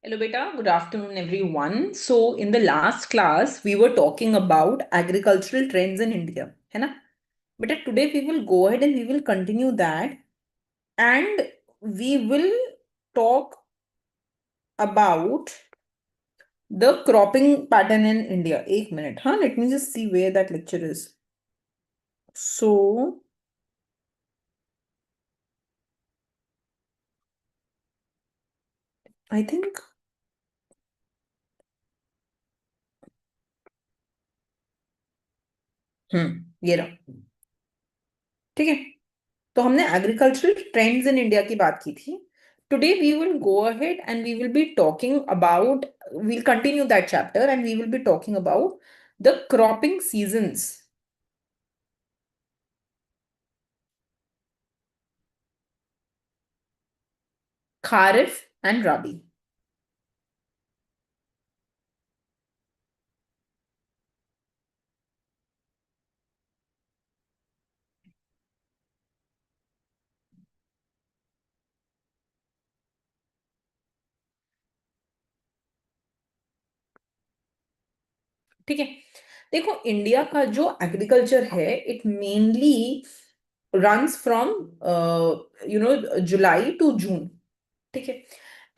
Hello, beta. Good afternoon, everyone. So, in the last class, we were talking about agricultural trends in India, है ना? Beta, today we will go ahead and we will continue that, and we will talk about the cropping pattern in India. एक minute, huh? Let me just see where that lecture is. So, I think, ये रहा. ठीक है. तो हमने agricultural trends in India की बात की थी. Today we will go ahead and we will be talking about, we'll continue that chapter and we will be talking about the cropping seasons. Kharif and Rabi. ठीक है. देखो, India का जो agriculture है, it mainly runs from July to June. ठीक है.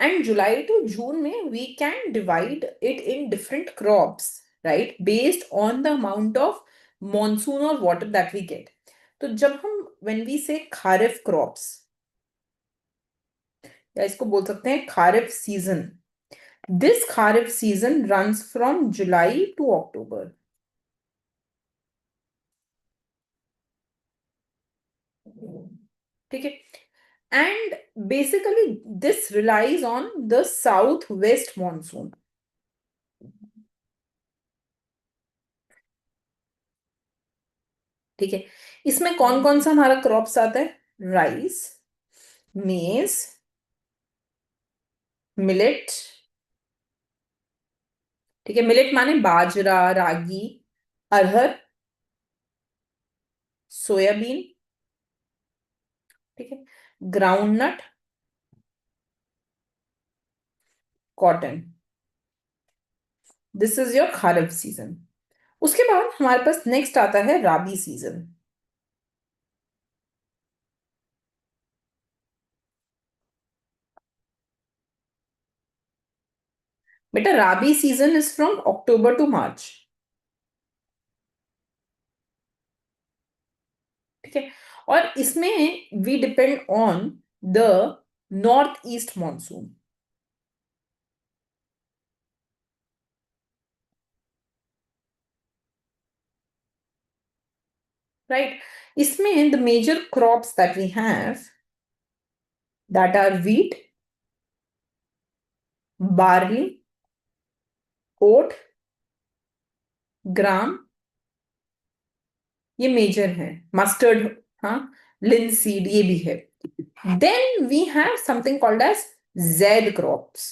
And July to June में we can divide it in different crops, right, based on the amount of monsoon और वाटर दैट वी गेट. तो जब हम व्हेन वी से kharif crops, या इसको बोल सकते हैं kharif season, this kharif season runs from July to October. ठीक है. And basically this relies on the south west monsoon. ठीक है. इसमें कौन कौन सा हमारा क्रॉप्स आता है? राइस, मेज, मिलेट. ठीक है. मिलेट माने बाजरा, रागी, अरहर, सोयाबीन. ठीक है. Groundnut, cotton. This is your kharif season. उसके बाद हमारे पास नेक्स्ट आता है राबी सीजन. बेटा, rabi season is from October to March. ठीक है. और इसमें we depend on the north east monsoon. Right. इसमें the major crops that we have, that are wheat, barley, oat, gram. ये मेजर है. मस्टर्ड, हाँ, लिंसीड, ये भी है. Then we have something called as zaid crops.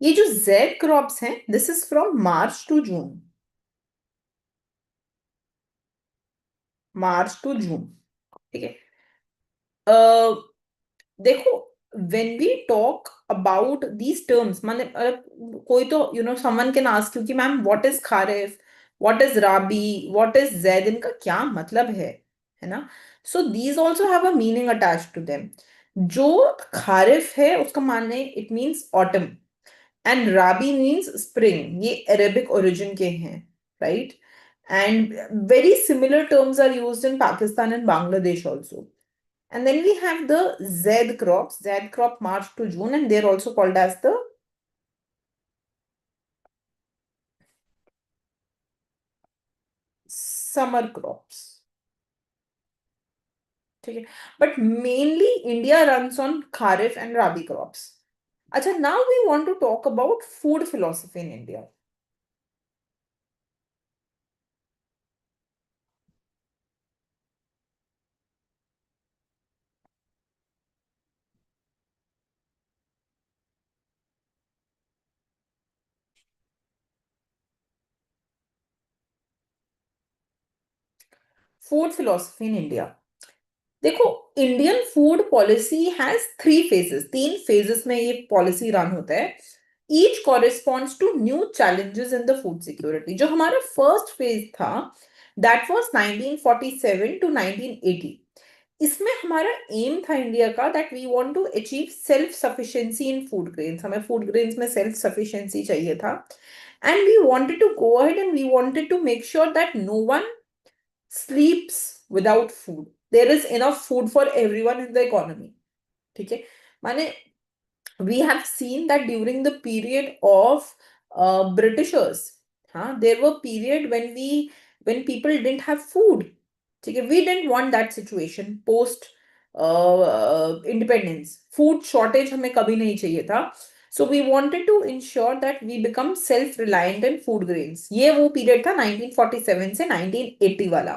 ये जो जेड क्रॉप्स हैं, this is from March to June. March to June. ठीक है. देखो, when we talk about these terms, माने कोई तो someone can ask you कि ma'am what is kharif, what is rabi, what is zaid, इनका क्या मतलब है ना? So these also have a meaning attached to them. जो खारिफ है उसका माने it means autumn, and rabi means spring. ये अरेबिक origin के हैं, right? And very similar terms are used in Pakistan and Bangladesh also. And then we have the Z crops, Z crop March to June, and they're also called as the summer crops. ठीक है. But mainly India runs on Kharif and Rabi crops. अच्छा, now we want to talk about food philosophy in India. Food philosophy in India. देखो, Indian food policy has 3 phases, 3 phases में ये policy run होता है। Each corresponds to new challenges in the food security. जो हमारा first phase था, that was 1947 to 1980। इसमें हमारा एम था इंडिया का that we want to achieve self sufficiency in food grains. हमें फूड ग्रेन्स में सेल्फ सफिशिएंसी चाहिए था, and we wanted to go ahead and we wanted to make sure that no one sleeps without food. There is enough food for everyone in the economy. ठीक है, माने we have seen that during the period of Britishers, there were period when people didn't have food. ठीक है, we didn't want that situation post independence. Food shortage हमें कभी नहीं चाहिए था. So we wanted to ensure that we become self-reliant in food grains. ये वो period था 1947 से 1980 वाला.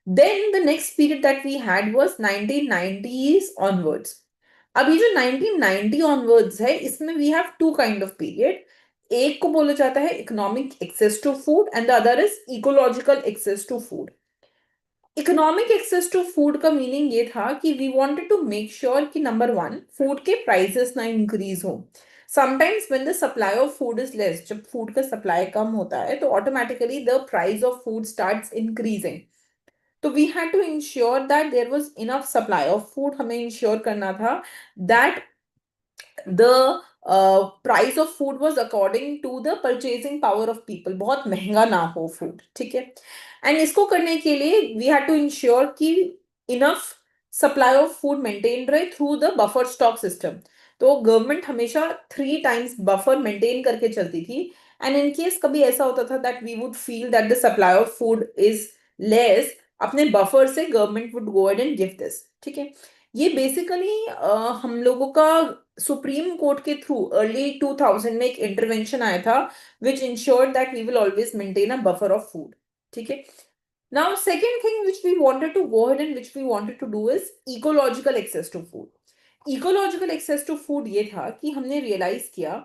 Then the next period that we had was 1990s onwards. अब ये जो 1990 onwards है, इसमें we have two kind of period. एक को बोला जाता है economic access to food and the other is ecological access to food. Economic access to food का मीनिंग ये था कि we wanted to make sure कि नंबर वन, फूड के प्राइसेस ना इंक्रीज हो। Sometimes when the supply of food is less, जब food का सप्लाई कम होता है तो automatically the price of food starts increasing. तो we had to ensure that there was enough supply of food. हमें इंश्योर करना था that the price of food was according to the purchasing power of people, बहुत महंगा ना हो food. ठीक है, एंड इसको करने के लिए वी हैड टू इंश्योर कि enough supply of food maintain रहे through the buffer stock system. तो गवर्नमेंट हमेशा 3 times बफर मेंटेन करके चलती थी, एंड इन केस कभी ऐसा होता था that we would feel that the supply of food is less, अपने बफर से government would go ahead and give this. ठीक है, ये बेसिकली हम लोगों का सुप्रीम कोर्ट के थ्रू अर्ली 2000 में एक इंटरवेंशन आया था which ensured that we will always maintain a buffer of food. ठीक है, now second thing which we wanted to go ahead and which we wanted to do is ecological access to food. Ecological access to food ये था कि हमने realise किया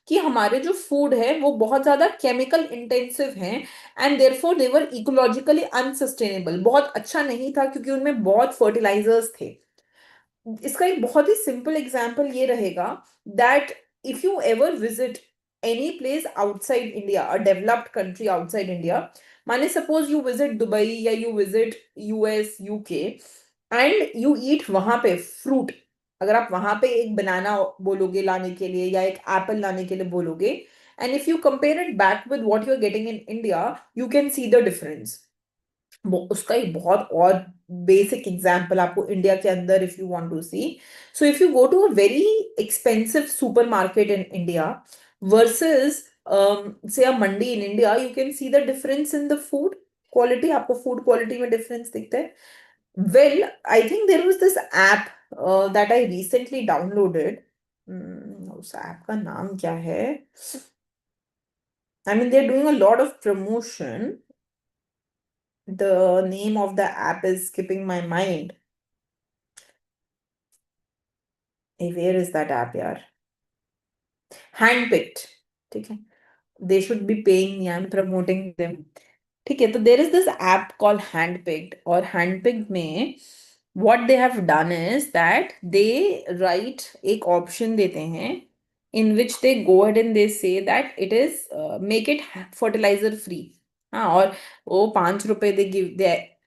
कि हमारे जो फूड है वो बहुत ज्यादा केमिकल इंटेंसिव हैं, and therefore they were ecologically unsustainable. बहुत अच्छा नहीं था क्योंकि उनमें बहुत फर्टिलाइजर्स थे। इसका एक बहुत ही सिंपल एग्जाम्पल ये रहेगा that if you ever visit any place outside India, a developed country outside India, माने सपोज यू विजिट दुबई या you visit US UK and you eat वहां पे फ्रूट। अगर आप वहां पे एक बनाना बोलोगे लाने के लिए या एक एप्पल लाने के लिए बोलोगे, and if you compare it back with what you are getting in India, you can see the difference. उसका एक बहुत और बेसिक एग्जांपल आपको इंडिया के अंदर if you want to see, so if you go to a very expensive supermarket in India versus say a mandi in India, you can see the difference in the food quality. आपको food quality में difference दिखता है। Well, I think there was this app that I recently downloaded. उस app का नाम क्या है? I mean they are doing a lot of promotion. The name of the app is skipping my mind. Hey, where is that app, yaar? Handpicked. ठीक है, they should be paying me. I'm promoting them. ठीक है, तो there is this app called Handpicked, और Handpicked में what they have done is that they write एक option देते हैं in which they go ahead and they say that it is make it fertilizer free. हाँ, और वो ₹5 they give,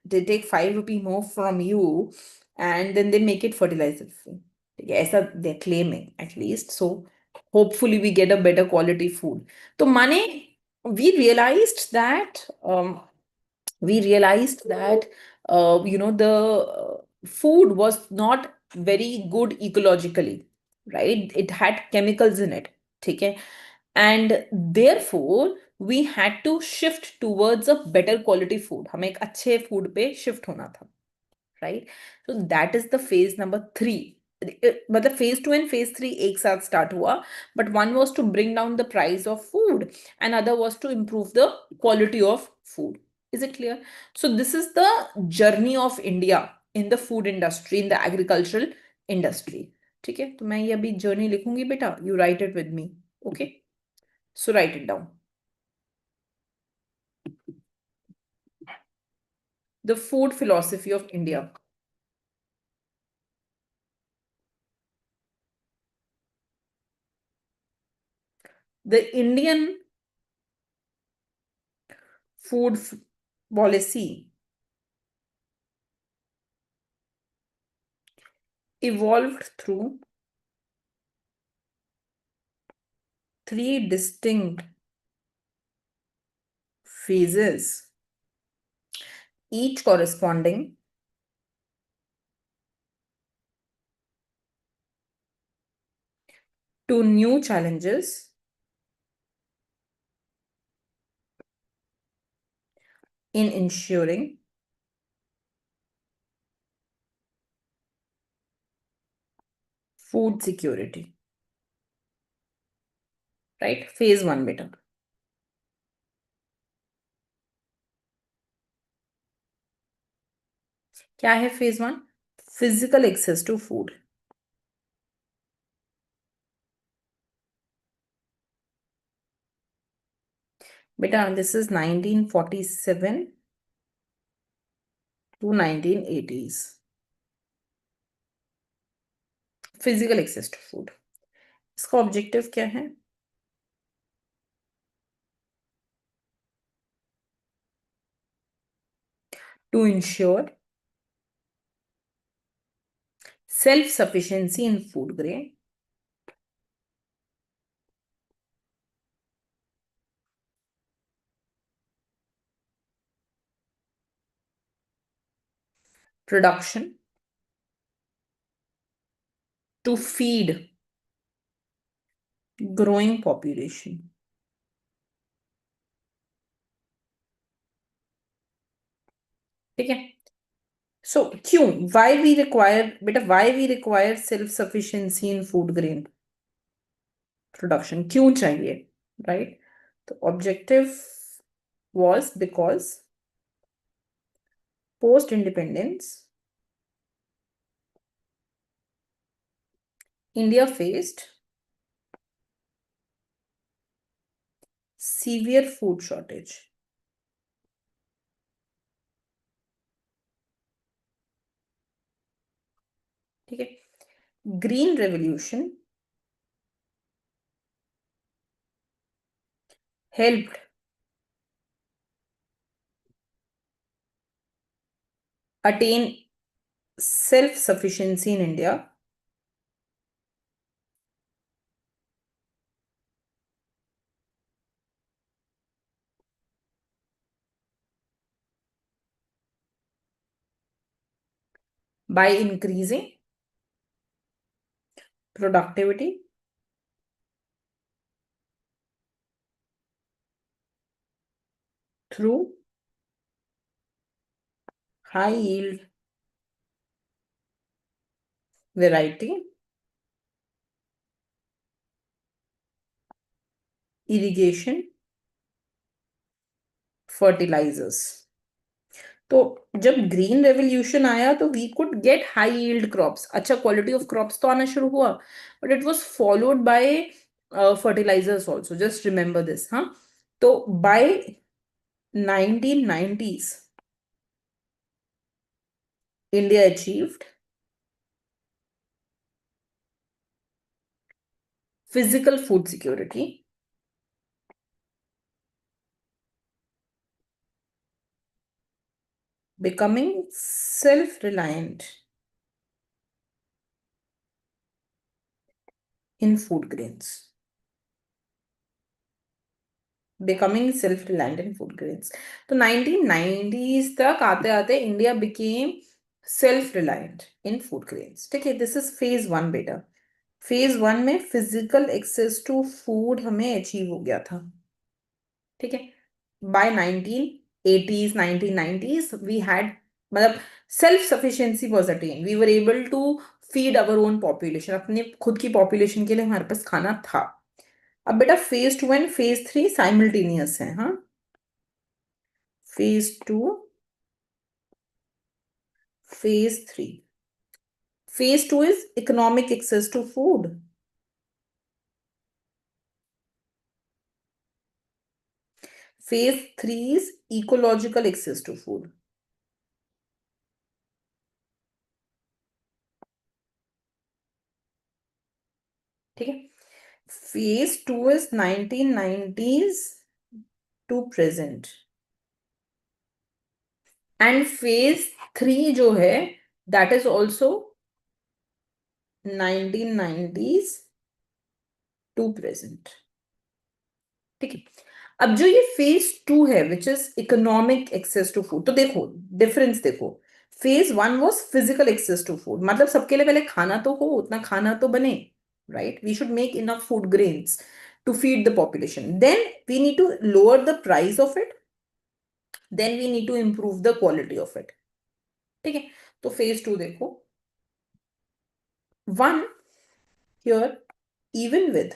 they take ₹5 more from you and then they make it fertilizer free. ठीक है, ऐसा they're claiming at least. So hopefully we get a better quality food. तो माने we realized that the food was not very good ecologically, right? It had chemicals in it. ठीक है, and therefore we had to shift towards a better quality food. हमें एक अच्छे food पे shift होना था, right? So that is the phase number 3. मतलब phase 2 and phase 3 एक साथ start हुआ, but one was to bring down the price of food and other was to improve the quality of food. Is it clear? So this is the journey of India in the food industry, in the agricultural industry. ठीक है, तो मैं ये अभी journey लिखूंगी बेटा, you write it with me. Okay, so write it down. The food philosophy of India. The Indian food policy evolved through three distinct phases, each corresponding to new challenges in ensuring food security. Right? Phase 1 बेटा. क्या है phase 1? Physical access to food. बेटा, this is 1947 to 1980s. Physical access to food. इसका objective क्या है? To ensure self-sufficiency in food grain, production, to feed growing population. ठीक है? So क्यों? Why we require, बेटा, why we require self-sufficiency in food grain production? क्यों चाहिए? Right? The objective was because post-independence, India faced severe food shortage. ठीक है? Green Revolution helped attain self-sufficiency in India by increasing productivity, through high yield variety, irrigation, fertilizers. तो जब green revolution आया तो we could get high yield crops, अच्छा quality of crops तो आना शुरू हुआ, but it was followed by fertilisers also. Just remember this. हाँ, तो by 1990s India achieved physical food security, becoming self-reliant in food grains. Becoming self-reliant in food grains. तो 1990s तक आते आते India became self-reliant in food grains. ठीक है? This is phase 1 बेटा. phase 1 में physical access to food हमें achieve हो गया था. ठीक है? By 1980s, 1990s we had, मतलब self-sufficiency was attained. We were able to feed our own population. अपने खुद की population के लिए हमारे पास खाना था. अब बेटा phase 2 and phase 3 साइमल्टेनियस है. हाँ, phase 2, phase 3. phase 2 is economic access to food. phase 3 is ecological access to food. phase 2 is 1990s to present, and phase 3 जो है that is also 1990s to present. ठीक है, अब जो ये phase 2 है which is economic access to food, तो देखो डिफरेंस देखो, phase 1 was physical access to food, मतलब सबके लिए पहले खाना तो हो, उतना खाना तो बने, right, we should make enough food grains to feed the population, then we need to lower the price of it, then we need to improve the quality of it. ठीक है, तो फेज 2 देखो, 1 here, even with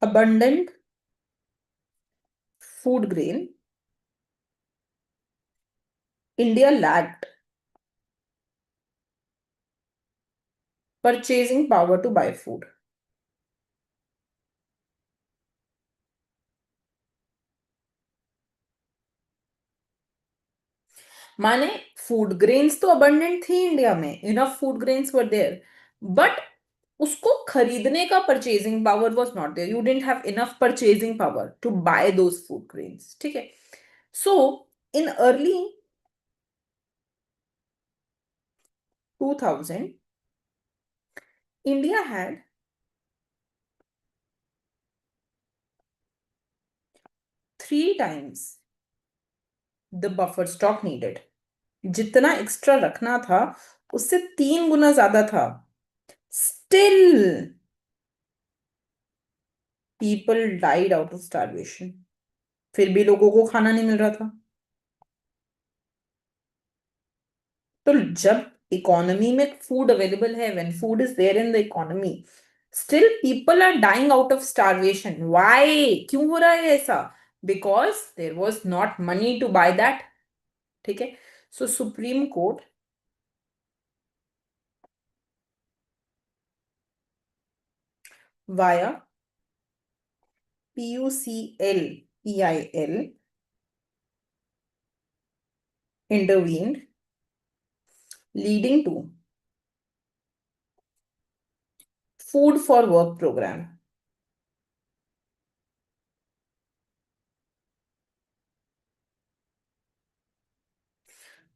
abundant food grain, India lacked purchasing power to buy food. माने food grains तो abundant थी India में, enough food grains were there, but उसको खरीदने का purchasing power was not there, you didn't have enough purchasing power to buy those food grains. ठीक है, so in early 2000 India had 3 times the buffer stock needed, जितना extra रखना था उससे 3 गुना ज्यादा था, still people died out of starvation, फिर भी लोगों को खाना नहीं मिल रहा था। तो जब इकोनॉमी में फूड अवेलेबल है, when food is there in the economy, still people are dying out of starvation, why, क्यों हो रहा है ऐसा, because there was not money to buy that. ठीक है, so Supreme Court via PUCL PIL intervened, leading to food for work program,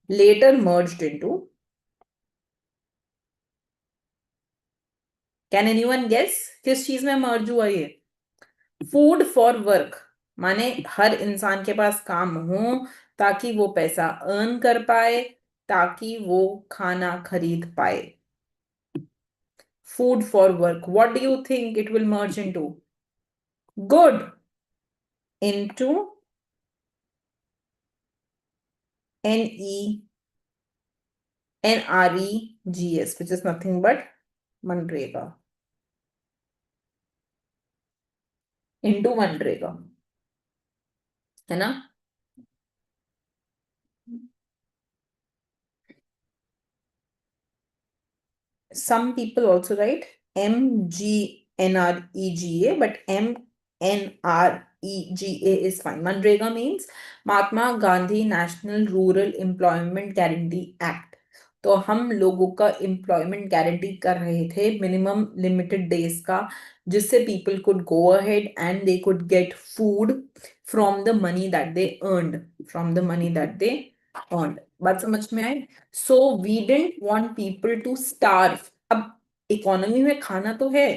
later merged into, can anyone guess किस चीज में मर्ज हुआ ये, फूड फॉर वर्क, माने हर इंसान के पास काम हो ताकि वो पैसा अर्न कर पाए, ताकि वो खाना खरीद पाए। Food for work, what do you think it will merge into? Good, into NENREGS, which is nothing but MNREGA, into MNREGA, है ना। Some people also write MGNREGA, but MNREGA is fine. Manrega means Mahatma Gandhi National Rural Employment Guarantee Act. तो हम लोगों का employment guarantee कर रहे थे minimum limited days का, जिससे people could go ahead and they could get food from the money that they earned, from the money that they earned. बात समझ में आए? So we didn't want people to starve. अब economy में खाना तो है,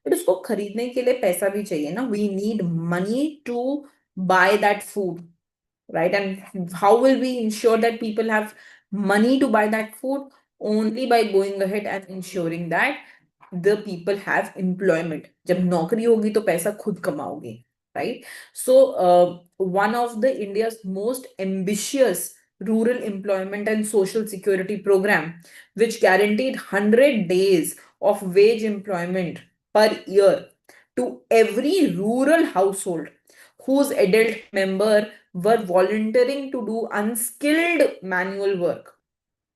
बट उसको खरीदने के लिए पैसा भी चाहिए ना, we need money to buy that food, right? And how will we ensure that people have money to buy that food? Only by going ahead and ensuring that the people have employment. जब नौकरी होगी तो पैसा खुद कमाओगे, right? So one of the India's most ambitious rural employment and social security program, which guaranteed 100 days of wage employment per year to every rural household whose adult member were volunteering to do unskilled manual work,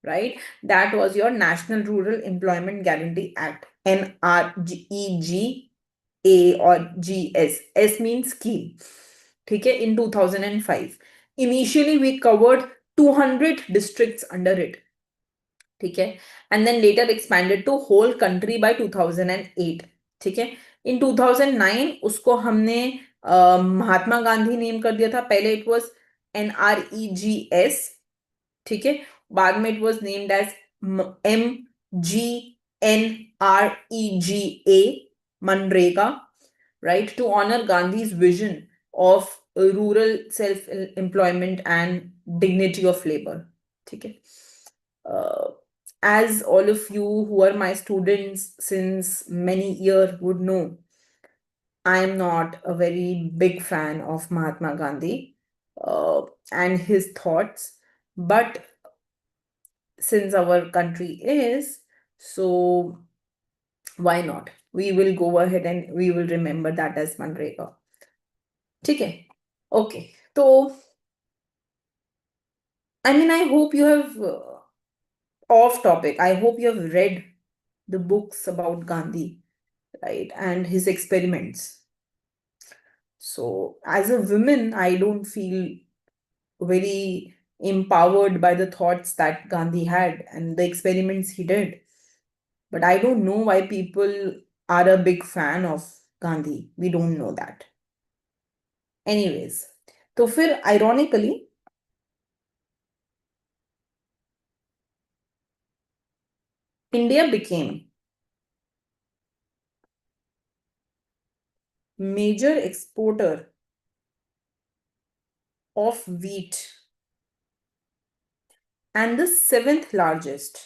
right? That was your National Rural Employment Guarantee Act, NREGA or GS. S means scheme. ठीक है, in 2005. Initially, we covered 200 districts under it. ठीक है, and then later expanded to whole country by 2008, ठीक है। इन 2009 उसको हमने Mahatma Gandhi name कर दिया था। पहले इट वाज NREGS, ठीक है, बाद में it was named as MGNREGA, मनरेगा, right, to honor Gandhi's vision of rural self-employment and dignity of labor, ठीक है। uh, as all of you who are my students since many years would know, I am not a very big fan of Mahatma Gandhi and his thoughts, but since our country is, so why not? We will go ahead and we will remember that as Manrega. ठीक है, okay. So, I mean, I hope you have, off topic, I hope you have read the books about Gandhi, right, and his experiments. So, as a woman, I don't feel very empowered by the thoughts that Gandhi had and the experiments he did. But I don't know why people are a big fan of Gandhi. We don't know that. Anyways, तो फिर ironically, India became major exporter of wheat and the seventh largest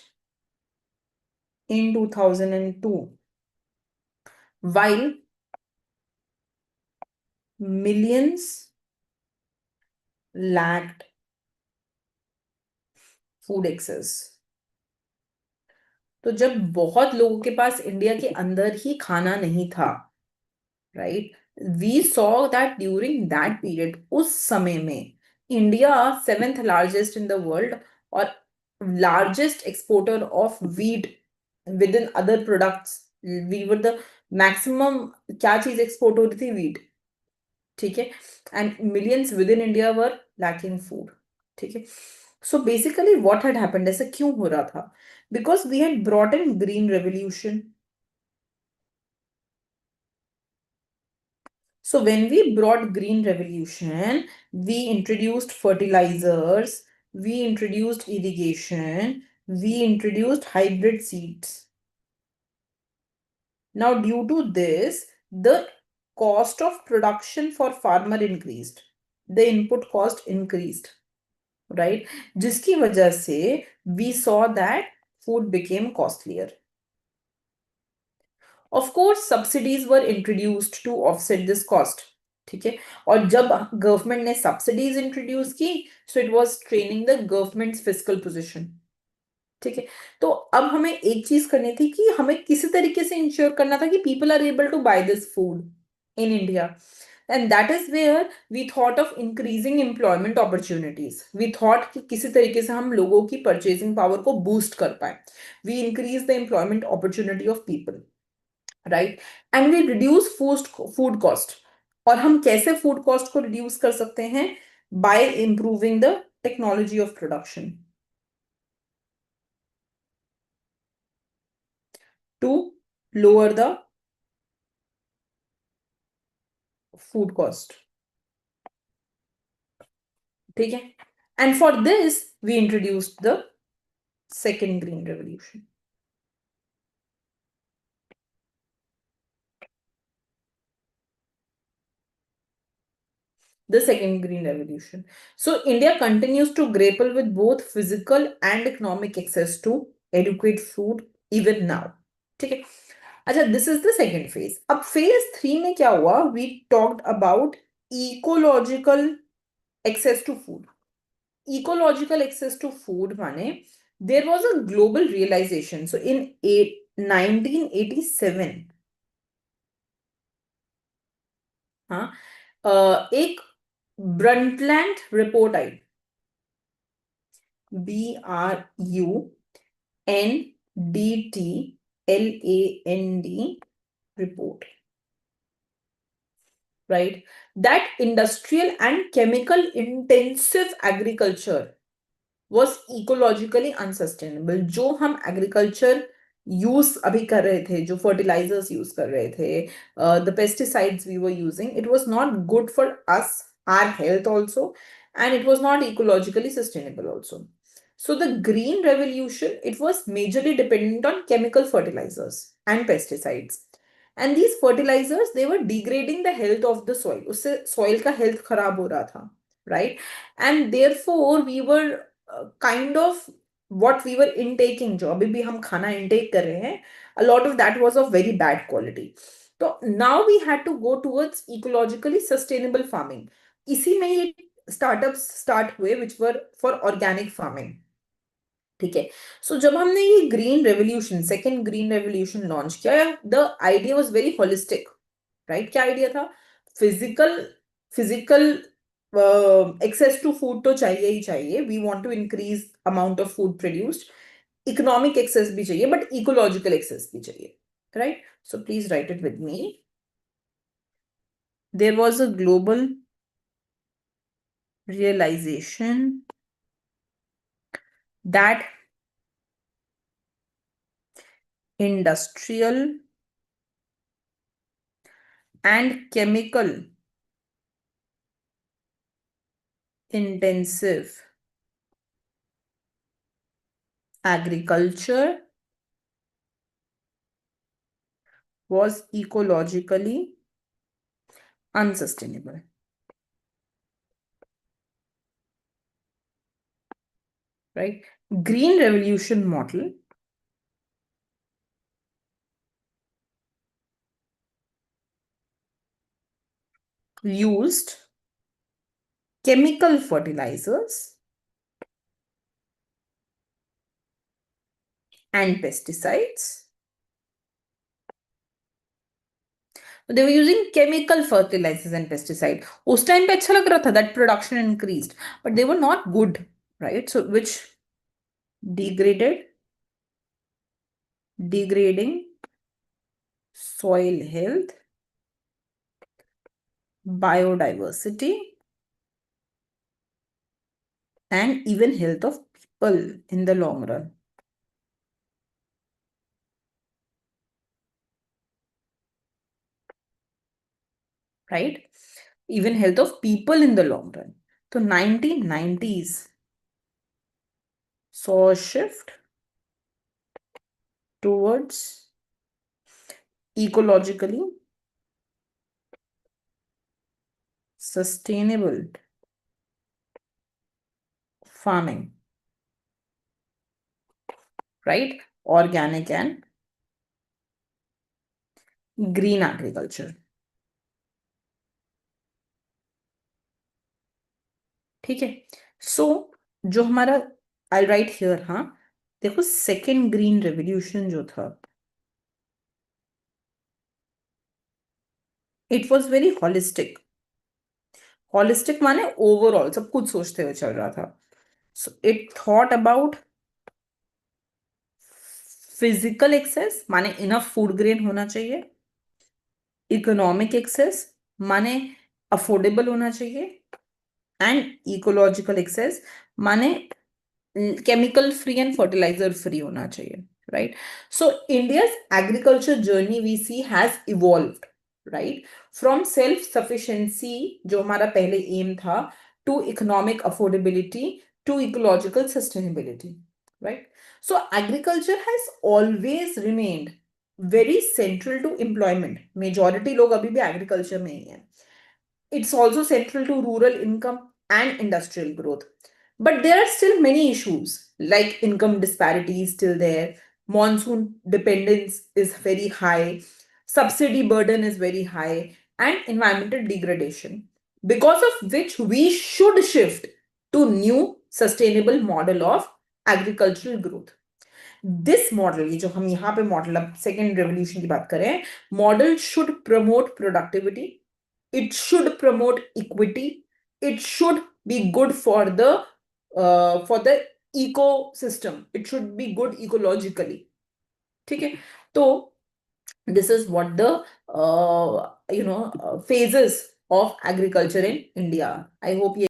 in 2002, while millions lacked food excess. तो जब बहुत लोगों के पास India के अंदर ही खाना नहीं था, right, we saw that during that period, उस समय में India seventh largest in the world और largest exporter of wheat with in other products. We were the maximum, क्या चीज एक्सपोर्ट हो रही थी? वीट, ठीक है, and millions with in India were lacking food, ठीक है। So basically what had happened, ऐसा क्यों हो रहा था? Because we had brought in green revolution. So when we brought green revolution, we introduced fertilizers, we introduced irrigation, we introduced hybrid seeds. Now due to this, the cost of production for farmer increased. The input cost increased, right? जिसकी वजह से we saw that food became costlier. Of course subsidies were introduced to offset this cost, ठीक है। और जब government ने subsidies introduce की, so it was draining the government's fiscal position, ठीक है। तो अब हमें एक चीज करनी थी कि हमें किसी तरीके से इंश्योर करना था कि people are able to buy this food in India, and that is where we thought of increasing employment opportunities. We thought कि किसी तरीके से हम लोगों की परचेसिंग पावर को बूस्ट कर पाए। We increase the employment opportunity of people, right, and we reduce food cost. और हम कैसे फूड कॉस्ट को रिड्यूस कर सकते हैं? By improving the technology of production to lower the food cost, ठीक है। And for this we introduced the second green revolution. The second green revolution. So India continues to grapple with both physical and economic access to adequate food even now. ठीक है, अच्छा, this is the second phase. अब phase 3 में क्या हुआ? We talked about ecological access to food. Ecological access to food माने there was a global realisation. So in 1987, हाँ, एक ब्रंटलैंड रिपोर्ट आई, BRUNDTLAND report, right? That industrial and chemical intensive agriculture was ecologically unsustainable. जो हम agriculture use अभी कर रहे थे, जो fertilizers यूज कर रहे थे, the pesticides we were using, it was not good for us, our health also, and it was not ecologically sustainable also. So the green revolution, it was majorly dependent on chemical fertilizers and pesticides. And these fertilizers, they were degrading the health of the soil. उससे soil का health खराब हो रहा था, right? And therefore we were kind of what we were intaking, जो अभी भी हम खाना intake कर रहे हैं, a lot of that was of very bad quality. So now we had to go towards ecologically sustainable farming. इसी में ये startups start हुए which were for organic farming. ठीक है. सो जब हमने ये green revolution, second green revolution launch किया, the idea was very holistic, right? क्या आइडिया था? Physical physical access to food तो चाहिए ही चाहिए, we want to increase amount of food produced, economic access भी चाहिए, बट इकोलॉजिकल एक्सेस भी चाहिए, right? So please write it with me. There was a global realization that industrial and chemical intensive agriculture was ecologically unsustainable, right? Green revolution model used chemical fertilizers and pesticides. They were using chemical fertilizers and pesticides. उस time पे अच्छा लग रहा था, that production increased, but they were not good, right? So which degrading soil health, biodiversity, and even health of people in the long run. Right? Even health of people in the long run. So 1990s saw a shift towards ecologically sustainable farming, right? Organic and green agriculture. ठीक है. सो जो हमारा, आई right here, हाँ देखो, second green revolution जो था, it was very holistic. Holistic माने overall सब कुछ सोचते हुए चल रहा था. So it thought about physical access, माने इनफ फूड ग्रेन होना चाहिए. इकोनॉमिक एक्सेस माने अफोर्डेबल होना चाहिए. एंड इकोलॉजिकल एक्सेस माने chemical free and fertilizer free होना चाहिए, right? So India's agriculture journey we see has evolved, right? From self-sufficiency, जो हमारा पहले aim था, to economic affordability, to ecological sustainability, right? So agriculture has always remained very central to employment. Majority लोग अभी भी agriculture में ही हैं. It's also central to rural income and industrial growth. But there are still many issues, like income disparity is still there, monsoon dependence is very high, subsidy burden is very high, and environmental degradation, because of which we should shift to new sustainable model of agricultural growth. This model, ये जो हम यहाँ पे model, अब second revolution की बात करें, model should promote productivity, it should promote equity, it should be good for the ecosystem, it should be good ecologically. ठीक है. तो this is what the phases of agriculture in India. I hope